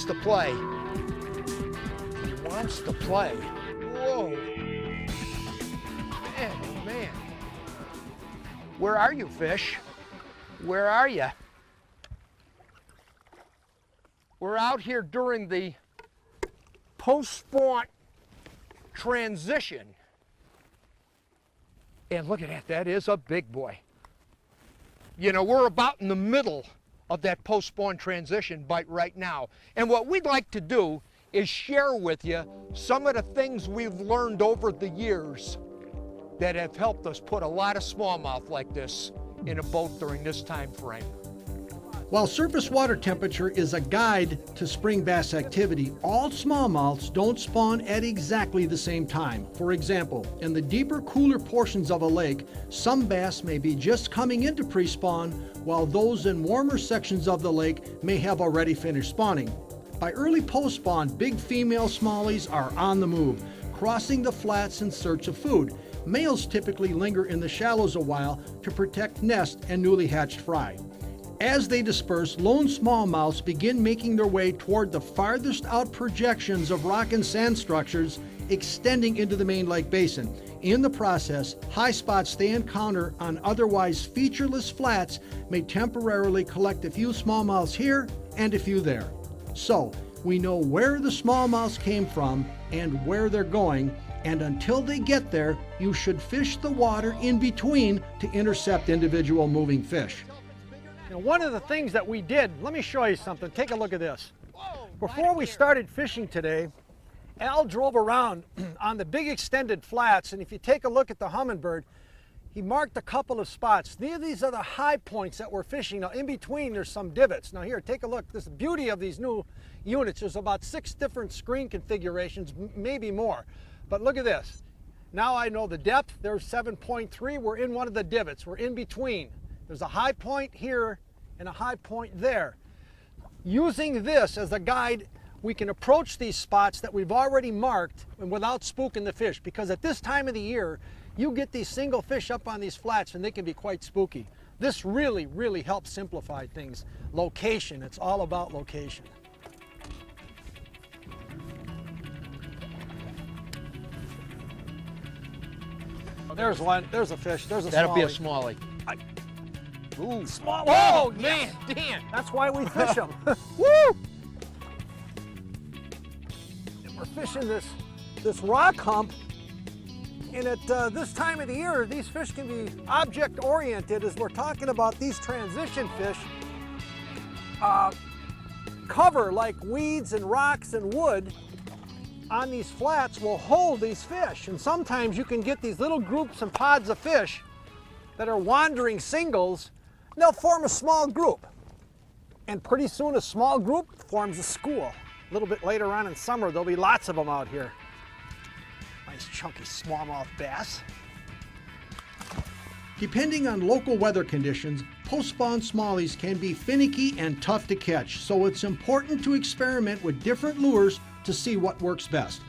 To play. He wants to play. Whoa. Man, oh man. Where are you, fish? Where are you? We're out here during the post-spawn transition. And look at that, that is a big boy. You know, we're about in the middle of that post-spawn transition bite right now. And what we'd like to do is share with you some of the things we've learned over the years that have helped us put a lot of smallmouth like this in a boat during this time frame. While surface water temperature is a guide to spring bass activity, all smallmouths don't spawn at exactly the same time. For example, in the deeper, cooler portions of a lake, some bass may be just coming into pre-spawn, while those in warmer sections of the lake may have already finished spawning. By early post-spawn, big female smallies are on the move, crossing the flats in search of food. Males typically linger in the shallows a while to protect nest and newly hatched fry. As they disperse, lone smallmouths begin making their way toward the farthest out projections of rock and sand structures extending into the main lake basin. In the process, high spots they encounter on otherwise featureless flats may temporarily collect a few smallmouths here and a few there. So, we know where the smallmouths came from and where they're going, and until they get there, you should fish the water in between to intercept individual moving fish. Now, one of the things that we did, let me show you something. Take a look at this. Before we started fishing today, Al drove around on the big extended flats, and if you take a look at the Humminbird, he marked a couple of spots. These are the high points that we're fishing. Now, in between, there's some divots. Now here, take a look. This is the beauty of these new units. There's about 6 different screen configurations, maybe more. But look at this. Now I know the depth. There's 7.3. We're in one of the divots. We're in between. There's a high point here and a high point there. Using this as a guide, we can approach these spots that we've already marked and without spooking the fish, because at this time of the year, you get these single fish up on these flats and they can be quite spooky. This really, really helps simplify things. Location, it's all about location. There's one, there's a fish, there's a That'll smallie. be a smallie. Ooh, Small. Oh, Oh, man, Dan. That's why we fish them. Woo! And we're fishing this rock hump, and at this time of the year, these fish can be object-oriented. As we're talking about these transition fish, cover like weeds and rocks and wood on these flats will hold these fish. And sometimes you can get these little groups and pods of fish that are wandering singles. They'll form a small group, and pretty soon a small group forms a school. A little bit later on in summer, there'll be lots of them out here. Nice chunky smallmouth bass. Depending on local weather conditions, post-spawn smallies can be finicky and tough to catch, so it's important to experiment with different lures to see what works best.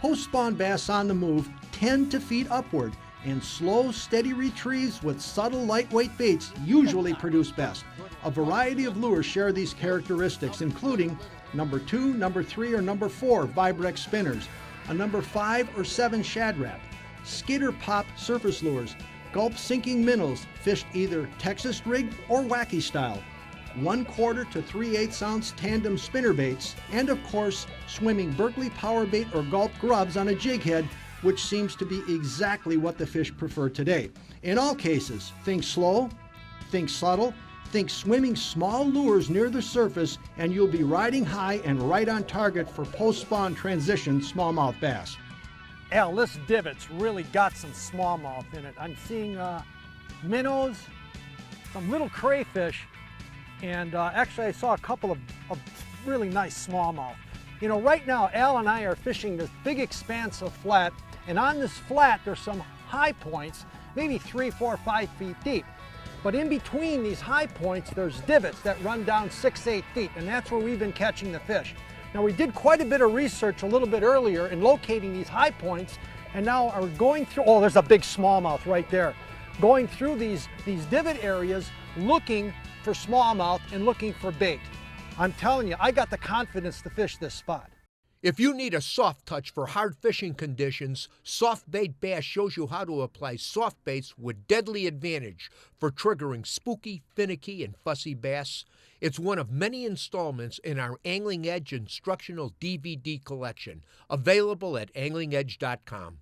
Post-spawn bass on the move tend to feed upward, and slow, steady retrieves with subtle, lightweight baits usually produce best. A variety of lures share these characteristics, including number 2, number 3, or number 4 Vibrex spinners, a number 5 or 7 Shad Rap, skitter pop surface lures, gulp sinking minnows fished either Texas rig or wacky style, 1/4 to 3/8 ounce tandem spinner baits, and of course, swimming Berkeley power bait or gulp grubs on a jig head, which seems to be exactly what the fish prefer today. In all cases, think slow, think subtle, think swimming small lures near the surface, and you'll be riding high and right on target for post-spawn transition smallmouth bass. Al, this divot's really got some smallmouth in it. I'm seeing minnows, some little crayfish, and actually I saw a couple of really nice smallmouth. You know, right now Al and I are fishing this big expanse of flat, and on this flat there's some high points, maybe 3, 4, 5 feet deep. But in between these high points, there's divots that run down 6-8 feet, and that's where we've been catching the fish. Now, we did quite a bit of research a little bit earlier in locating these high points, and now are going through, oh, there's a big smallmouth right there. Going through these divot areas, looking for smallmouth and looking for bait. I'm telling you, I got the confidence to fish this spot. If you need a soft touch for hard fishing conditions, Soft Bait Bass shows you how to apply soft baits with deadly advantage for triggering spooky, finicky, and fussy bass. It's one of many installments in our Angling Edge instructional DVD collection, available at anglingedge.com.